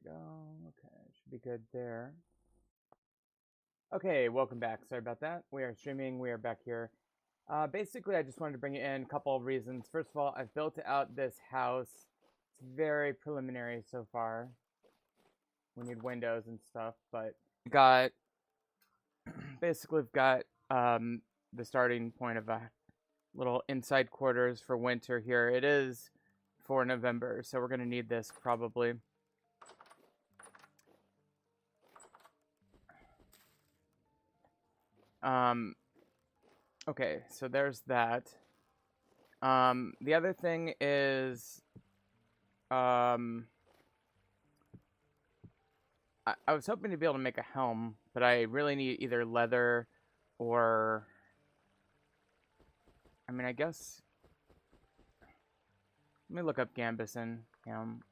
we go. Okay, should be good there. Okay, welcome back. Sorry about that. We are streaming. We are back here. Basically, I just wanted to bring in a couple of reasons. First of all, I've built out this house. It's very preliminary so far. We need windows and stuff, but we got basically we've got the starting point of a little inside quarters for winter here. It is for November, so we're gonna need this probably. Okay, so there's that. The other thing is, I was hoping to be able to make a helm, but I really need either leather or, I mean, I guess, let me look up Gambeson helm.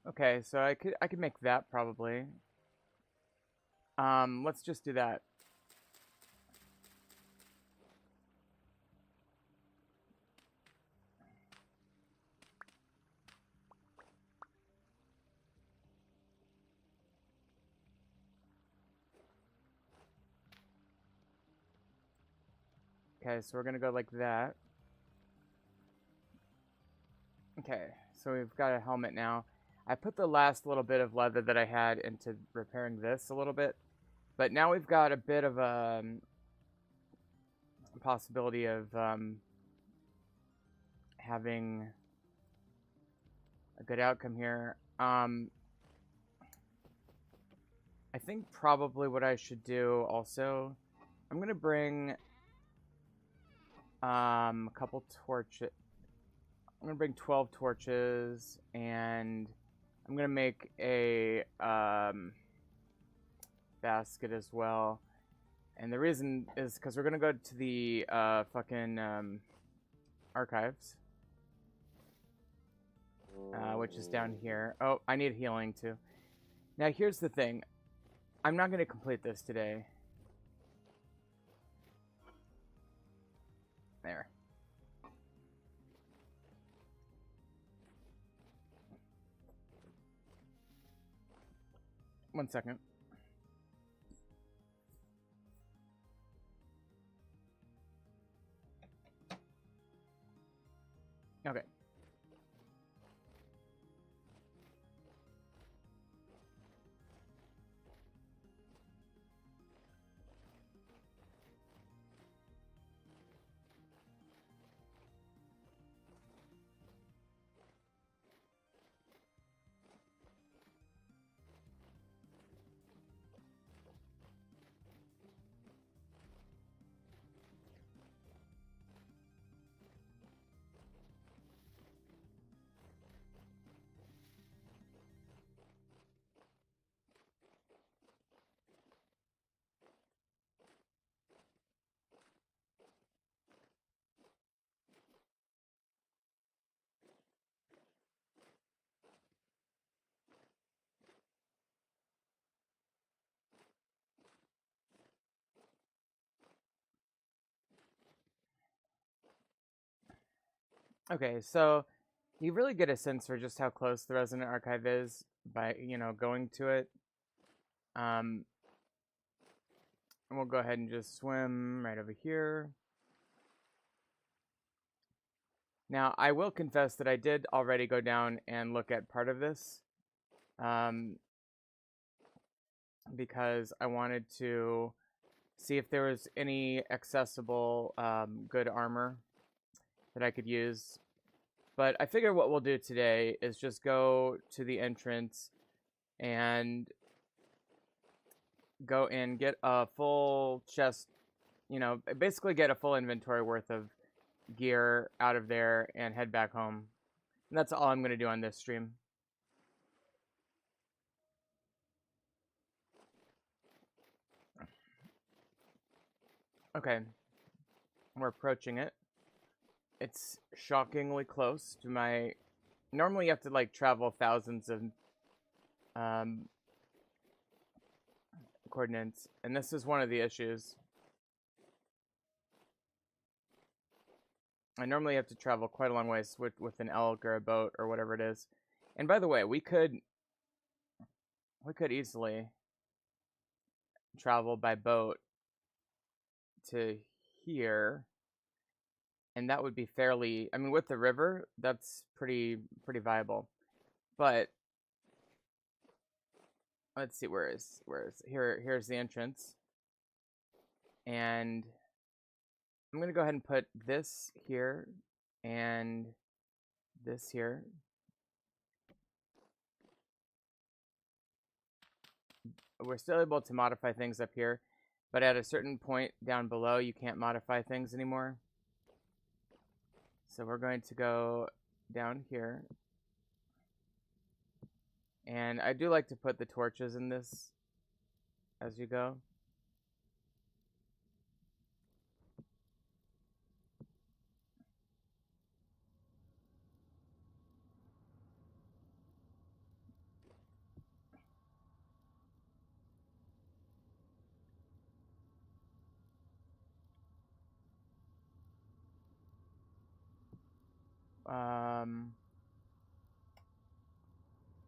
Okay, so I could make that probably. Let's just do that. Okay, so we're gonna go like that. Okay, so we've got a helmet now. I put the last little bit of leather that I had into repairing this a little bit, but now we've got a bit of a possibility of having a good outcome here. I think probably what I should do also, I'm gonna bring a couple torches. I'm gonna bring 12 torches, and I'm gonna make a basket as well. And the reason is because we're gonna go to the fucking archives, which is down here. Oh, I need healing too. Now here's the thing. I'm not gonna complete this today. There. One second. Okay. Okay, so you really get a sense for just how close the Resident Archive is by, going to it. And we'll go ahead and just swim right over here. Now, I will confess that I did already go down and look at part of this, because I wanted to see if there was any accessible good armor that I could use. But I figure what we'll do today is just go to the entrance and go and get a full chest, basically get a full inventory worth of gear out of there and head back home. And that's all I'm going to do on this stream. Okay, we're approaching it. It's shockingly close to my... Normally you have to like travel thousands of coordinates, and this is one of the issues. I normally have to travel quite a long ways with an elk or a boat or whatever it is. And by the way, we could easily travel by boat to here, and that would be fairly, I mean, with the river, that's pretty viable. But let's see, here's the entrance. And I'm going to go ahead and put this here and this here. We're still able to modify things up here, but at a certain point down below, you can't modify things anymore. So we're going to go down here. And I do like to put the torches in this as you go.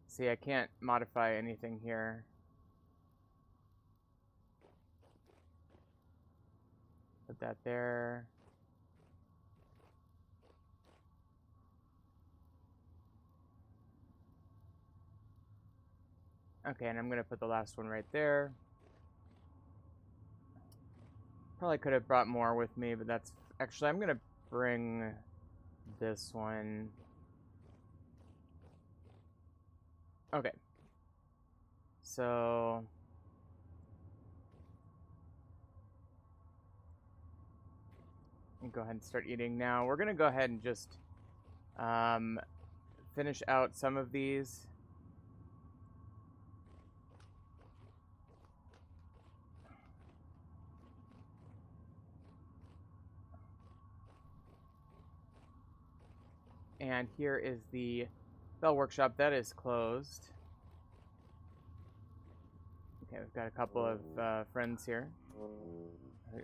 See, I can't modify anything here. Put that there. Okay, and I'm going to put the last one right there. Probably could have brought more with me, but that's... Actually, I'm going to bring this one. Okay. So... go ahead and start eating now. We're going to go ahead and just finish out some of these. And here is the Bell Workshop. That is closed. Okay, we've got a couple of friends here. Okay.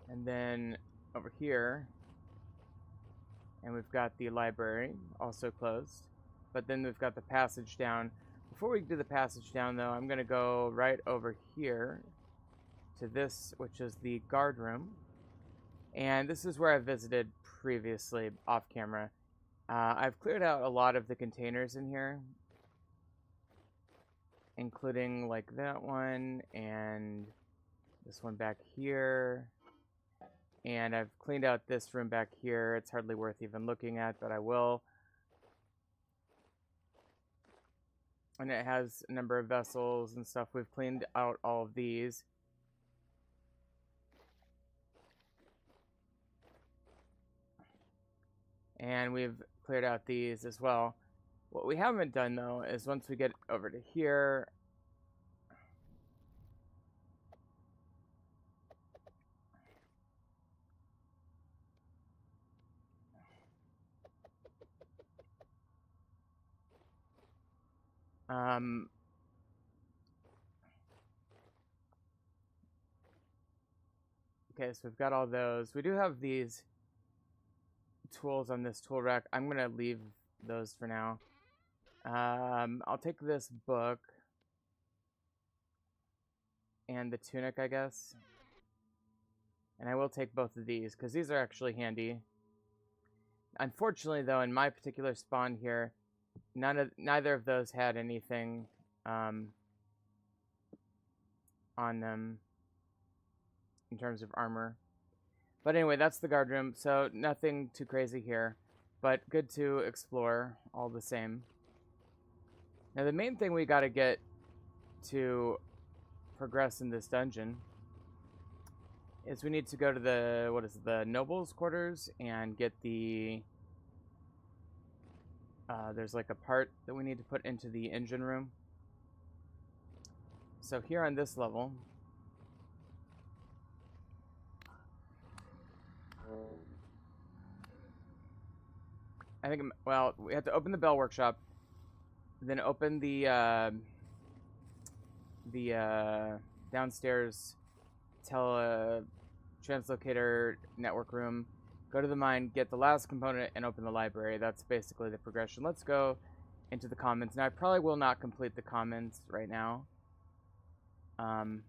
And then over here, and we've got the library, also closed. But then we've got the passage down. Before we do the passage down, though, I'm going to go right over here to this, which is the guard room. And this is where I visited previously off camera. I've cleared out a lot of the containers in here, including like that one and this one back here. And I've cleaned out this room back here. It's hardly worth even looking at, but I will. And it has a number of vessels and stuff. We've cleaned out all of these. And we've cleared out these as well. What we haven't done, though, is once we get over to here... okay, so we've got all those. We do have these tools on this tool rack. I'm going to leave those for now. I'll take this book and the tunic, I guess. And I will take both of these, because these are actually handy. Unfortunately, though, in my particular spawn here, neither of those had anything on them in terms of armor. But anyway, that's the guard room, so nothing too crazy here, but good to explore all the same. Now, the main thing we got to get to progress in this dungeon is we need to go to the nobles' quarters and get the... there's like a part that we need to put into the engine room. So here on this level, I think, well, we have to open the Bell Workshop, then open the downstairs translocator network room, go to the mine, get the last component, and open the library. That's basically the progression. Let's go into the commons. Now, I probably will not complete the commons right now. I'm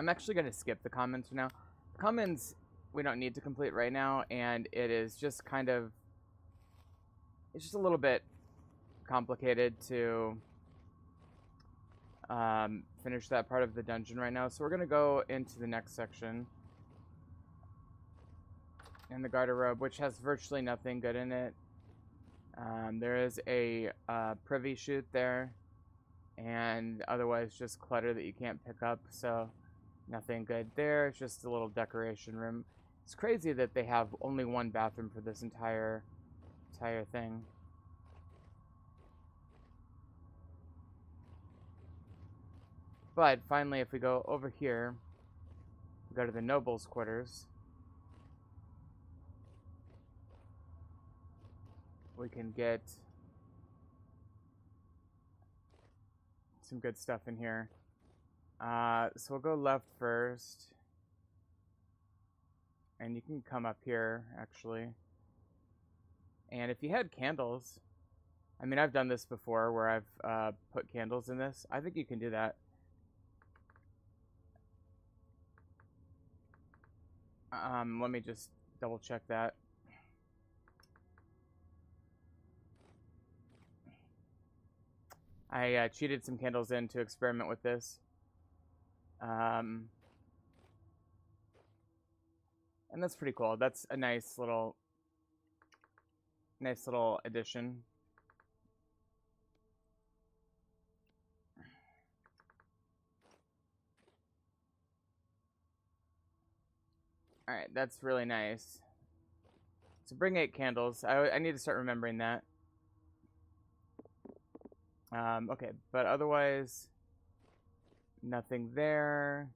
actually going to skip the commons for now. Commons we don't need to complete right now, and it is just kind of, it's just a little bit complicated to finish that part of the dungeon right now. So we're going to go into the next section. And the garderobe, which has virtually nothing good in it. There is a privy chute there, and otherwise just clutter that you can't pick up, so nothing good there. It's just a little decoration room. It's crazy that they have only one bathroom for this entire thing. But finally, if we go over here, we go to the nobles' quarters, we can get some good stuff in here. So we'll go left first. And you can come up here, actually. And if you had candles, I mean, I've done this before where I've put candles in this. I think you can do that. Let me just double check that. I cheated some candles in to experiment with this. And that's pretty cool. That's a nice little addition. Alright, that's really nice. So bring 8 candles. I need to start remembering that. Okay, but otherwise, nothing there.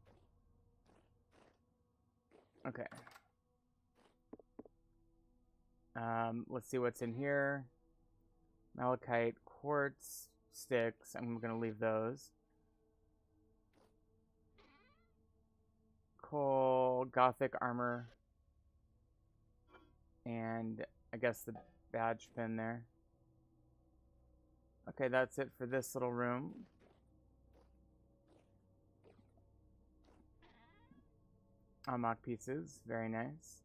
Okay. Let's see what's in here. Malachite, quartz, sticks. I'm going to leave those. Coal, gothic armor. And I guess the badge pin there. Okay, that's it for this little room. Unlock pieces. Very nice.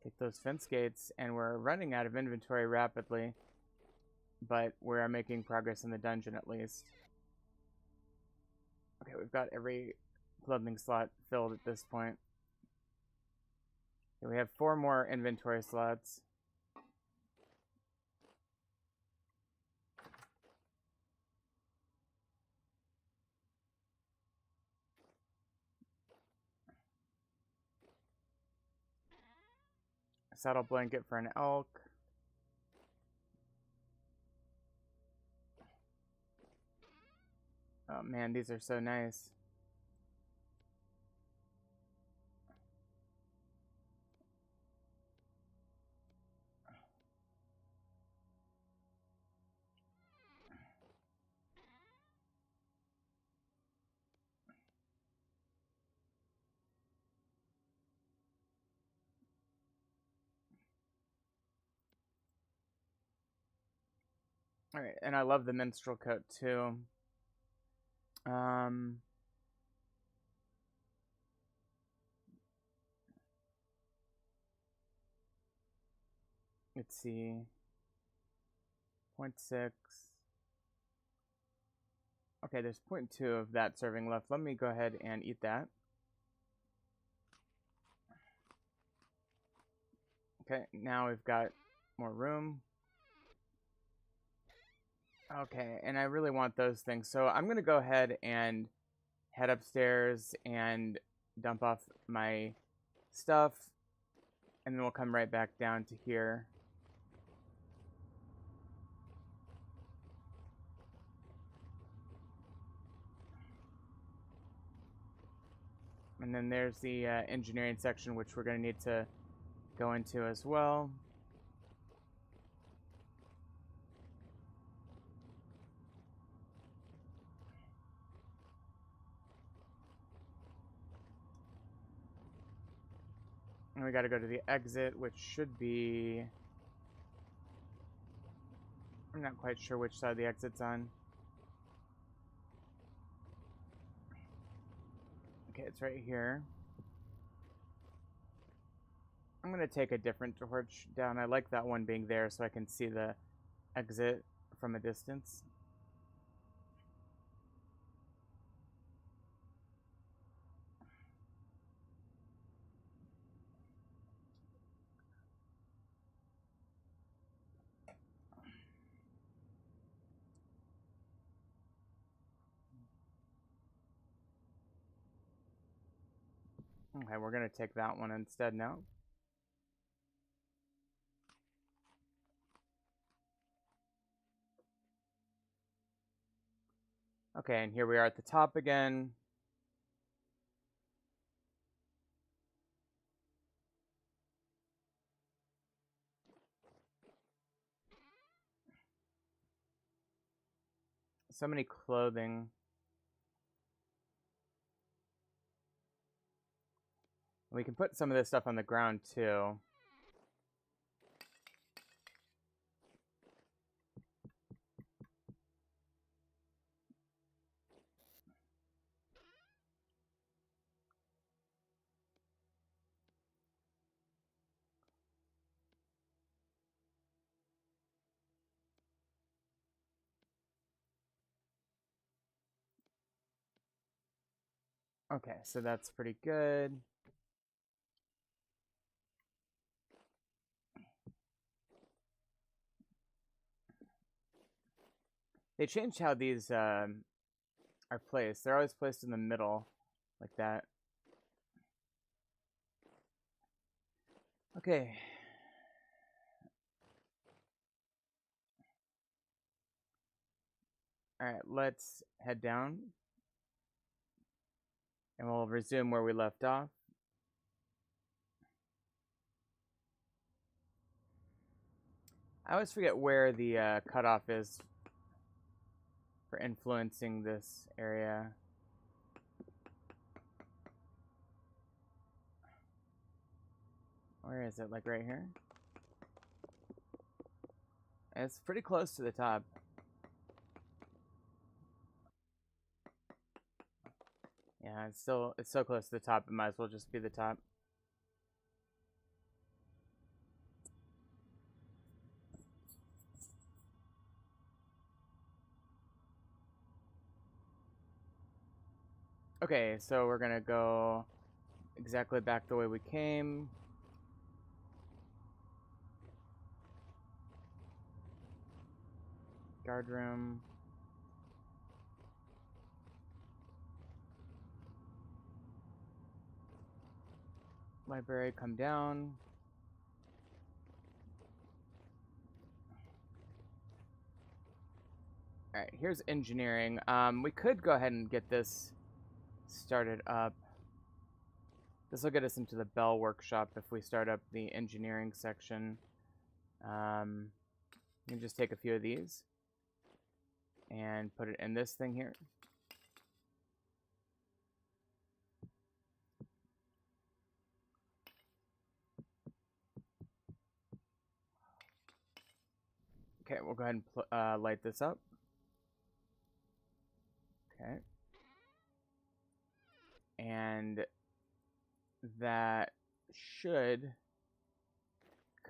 Take those fence gates, and we're running out of inventory rapidly, but we're making progress in the dungeon at least. Okay, we've got every clothing slot filled at this point. Okay, we have 4 more inventory slots. A saddle blanket for an elk. Oh man, these are so nice. Alright, and I love the minstrel coat too. Let's see. 0.6. Okay, there's 0.2 of that serving left. Let me go ahead and eat that. Okay, now we've got more room. Okay, and I really want those things. So I'm going to go ahead and head upstairs and dump off my stuff. And then we'll come right back down to here. And then there's the engineering section, which we're going to need to go into as well. And we got to go to the exit, which should be... I'm not quite sure which side the exit's on. Okay, it's right here. I'm going to take a different torch down. I like that one being there so I can see the exit from a distance. Okay, we're going to take that one instead now. Okay, and here we are at the top again. So many clothing. We can put some of this stuff on the ground too. Okay, so that's pretty good. They changed how these are placed. They're always placed in the middle, like that. Okay. Alright, let's head down. And we'll resume where we left off. I always forget where the cutoff is for influencing this area. Where is it? Like right here? It's pretty close to the top. Yeah, it's so close to the top, it might as well just be the top. Okay, so we're gonna go exactly back the way we came. Guard room. Library, come down. Alright, here's engineering. We could go ahead and get this started up. This will get us into the Bell workshop if we start up the engineering section. You can just take a few of these and put it in this thing here. Okay, we'll go ahead and light this up. Okay. And that should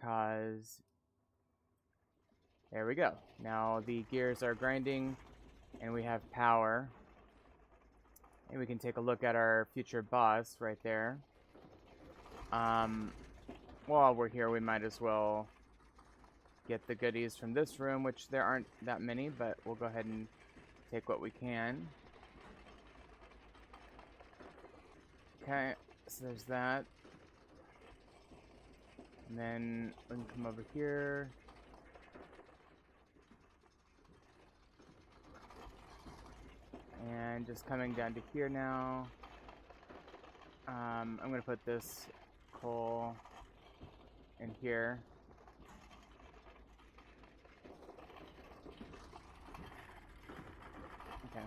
cause... There we go. Now the gears are grinding And we have power. And we can take a look at our future boss right there. While we're here, we might as well get the goodies from this room, which there aren't that many, but we'll go ahead and take what we can. Okay, so there's that. And then we can come over here. And just coming down to here now. I'm going to put this coal in here. Okay.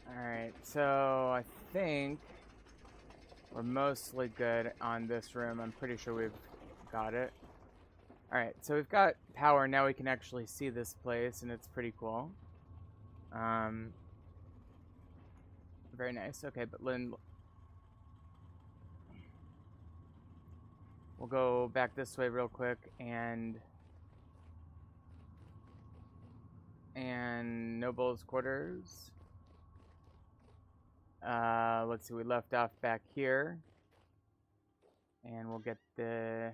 Alright, so I think we're mostly good on this room. I'm pretty sure we've got it. Alright, so we've got power. Now we can actually see this place, and it's pretty cool. Very nice. Okay, but Lynn, we'll go back this way real quick, and Noble's quarters. Let's see, we left off back here. And we'll get the...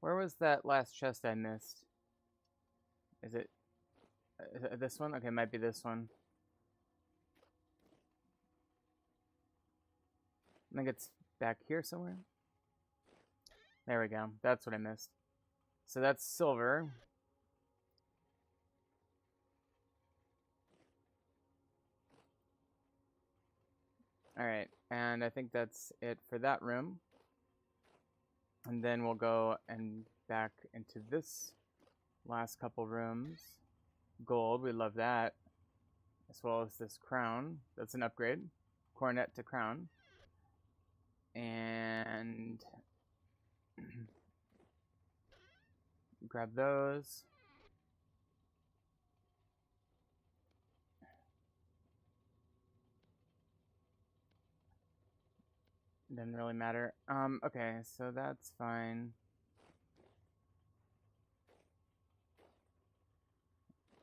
Where was that last chest I missed? Is it this one? Okay, might be this one. I think it's back here somewhere. There we go. That's what I missed. So that's silver. Alright, and I think that's it for that room. And then we'll go and back into this last couple rooms. Gold, we love that. As well as this crown. That's an upgrade. Coronet to crown. And grab those. Doesn't really matter. Okay, so that's fine.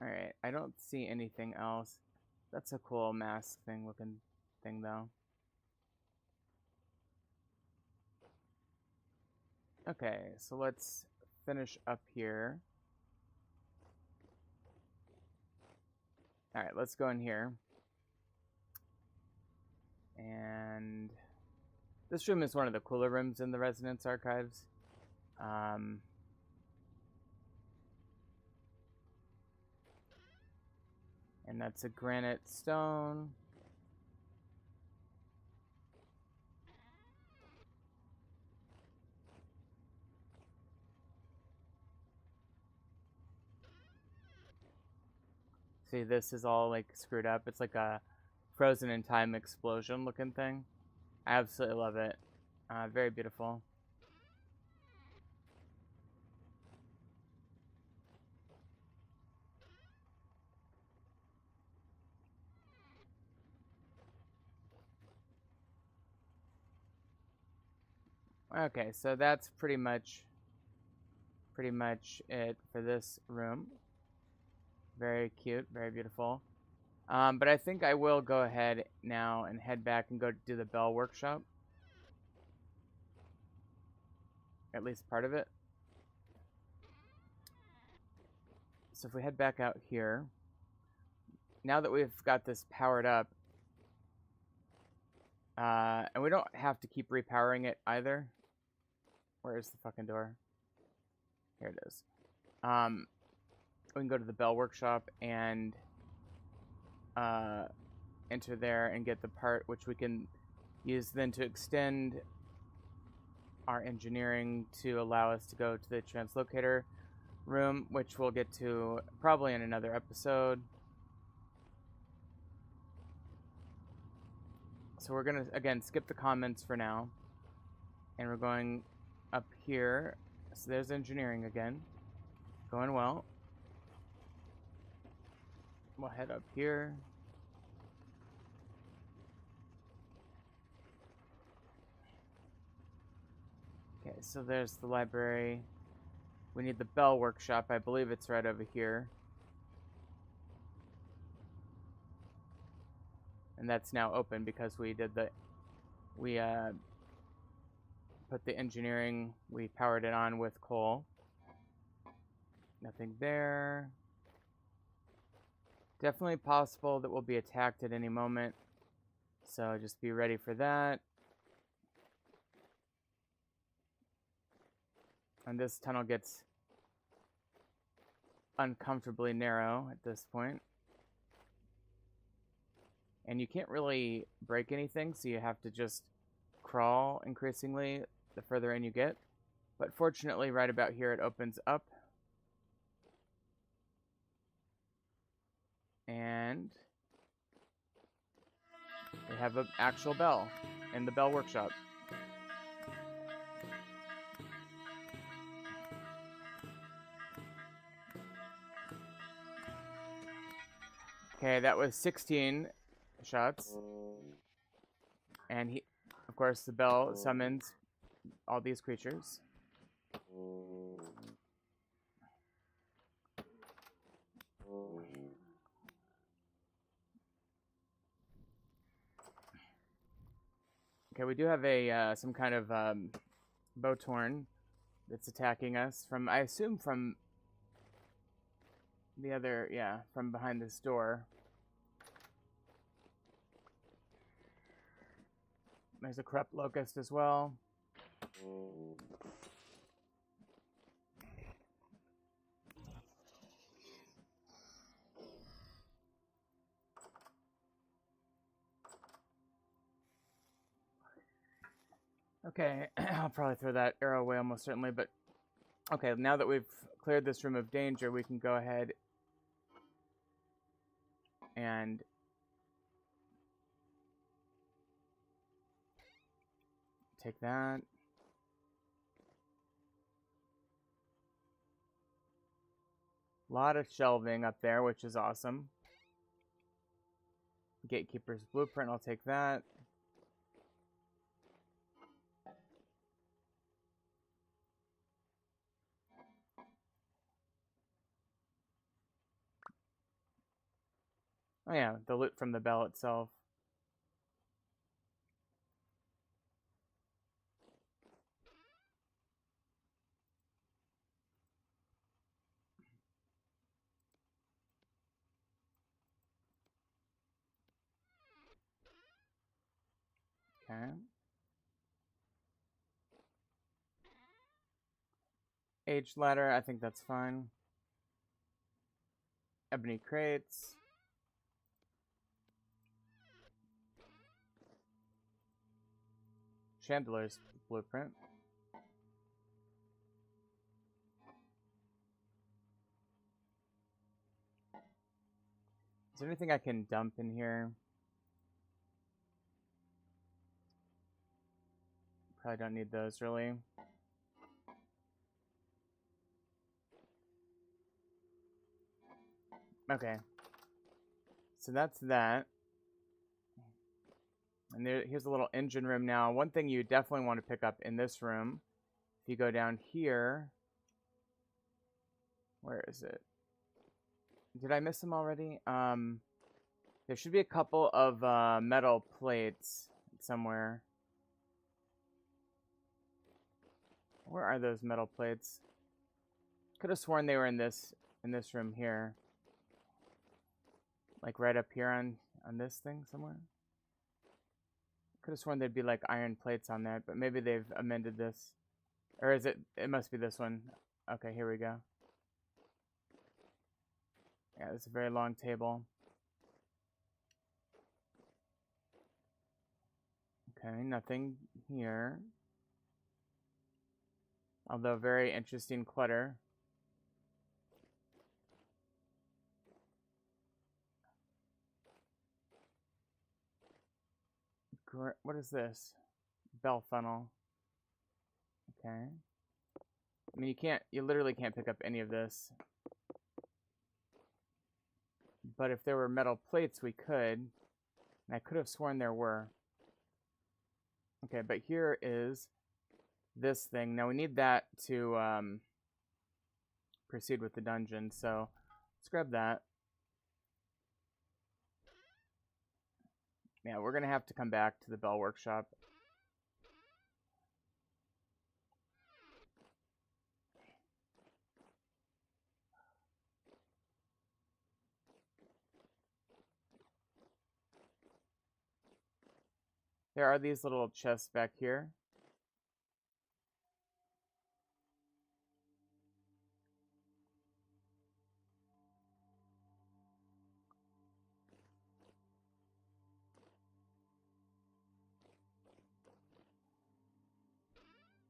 Alright, I don't see anything else. That's a cool mask thing looking thing though. Okay, so let's finish up here. Alright, let's go in here. And this room is one of the cooler rooms in the Resonance Archives. And that's a granite stone. See, this is all like screwed up. It's like a frozen in time explosion looking thing. I absolutely love it. Very beautiful. Okay, so that's pretty much it for this room. Very cute, very beautiful. But I think I will go ahead now and head back and go do the Bell Workshop. At least part of it. So if we head back out here, now that we've got this powered up, and we don't have to keep repowering it either. Where's the fucking door? Here it is. We can go to the Bell Workshop and enter there and get the part which we can use then to extend our engineering to allow us to go to the translocator room, which we'll get to probably in another episode. So we're gonna again skip the comments for now, and we're going up here. So there's engineering again, going well. We'll head up here. Okay, so there's the library. We need the bell workshop. I believe it's right over here. And that's now open because we did the... We put the engineering... We powered it on with coal. Nothing there. Definitely possible that we'll be attacked at any moment. So just be ready for that. And this tunnel gets uncomfortably narrow at this point. And you can't really break anything, so you have to just crawl increasingly the further in you get. But fortunately, right about here, it opens up. And we have an actual bell in the bell workshop. Okay, that was 16 shots. And he, of course, the bell summons all these creatures. Okay, we do have a some kind of Botorn that's attacking us from, I assume, from the other, yeah, from behind this door. There's a corrupt locust as well. Okay, I'll probably throw that arrow away almost certainly, but okay, now that we've cleared this room of danger, we can go ahead and take that. A lot of shelving up there, which is awesome. Gatekeeper's blueprint, I'll take that. Oh yeah, the loot from the bell itself. Okay. Age ladder, I think that's fine. Ebony crates. Chandler's blueprint. Is there anything I can dump in here? Probably don't need those, really. Okay. So that's that. And here's a little engine room now. One thing you definitely want to pick up in this room, if you go down here... Where is it? Did I miss them already? There should be a couple of metal plates somewhere. Where are those metal plates? Could have sworn they were in this room here. Like right up here on this thing somewhere. Could have sworn there'd be like iron plates on that, but maybe they've amended this. Or is it must be this one. Okay, here we go. Yeah, it's a very long table. Okay, nothing here. Although very interesting clutter. What is this? Bell funnel. Okay. I mean, you literally can't pick up any of this. But if there were metal plates, we could. And I could have sworn there were. Okay, but here is this thing. Now we need that to proceed with the dungeon, so let's grab that. Yeah, we're gonna have to come back to the Bell Workshop. There are these little chests back here.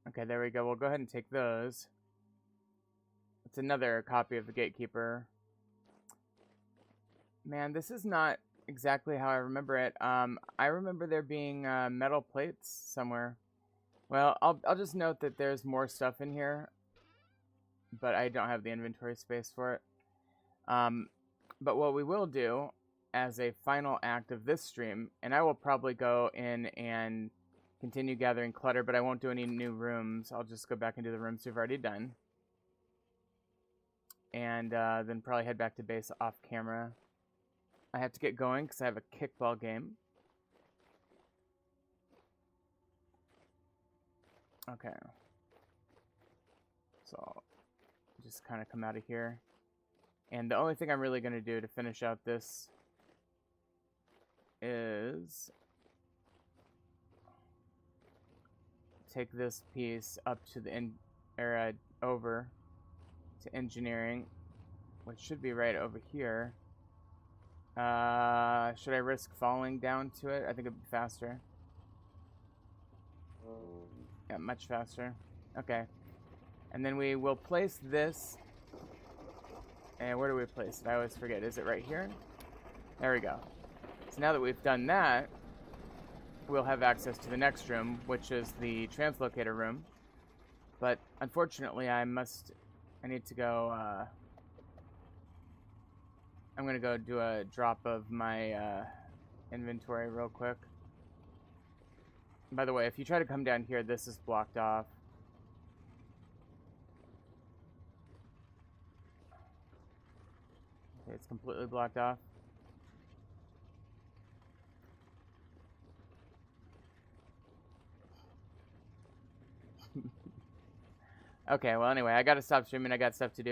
Okay, there we go. We'll go ahead and take those. It's another copy of the Gatekeeper. Man, this is not exactly how I remember it. I remember there being metal plates somewhere. Well, I'll just note that there's more stuff in here, but I don't have the inventory space for it. But what we will do as a final act of this stream, and I will probably go in and continue gathering clutter, but I won't do any new rooms. I'll just go back into the rooms we've already done. And then probably head back to base off camera. I have to get going because I have a kickball game. Okay. So I'll just kind of come out of here. And the only thing I'm really going to do to finish out this is take this piece up to the over to engineering, which should be right over here. Should I risk falling down to it? I think it'd be faster. Yeah, much faster. Okay. And then we will place this. And where do we place it? I always forget. Is it right here? There we go. So now that we've done that, we'll have access to the next room, which is the translocator room. But unfortunately, I need to go, I'm going to go do a drop of my inventory real quick. By the way, if you try to come down here, this is blocked off. Okay, it's completely blocked off. Okay, well anyway, I gotta stop streaming, I got stuff to do.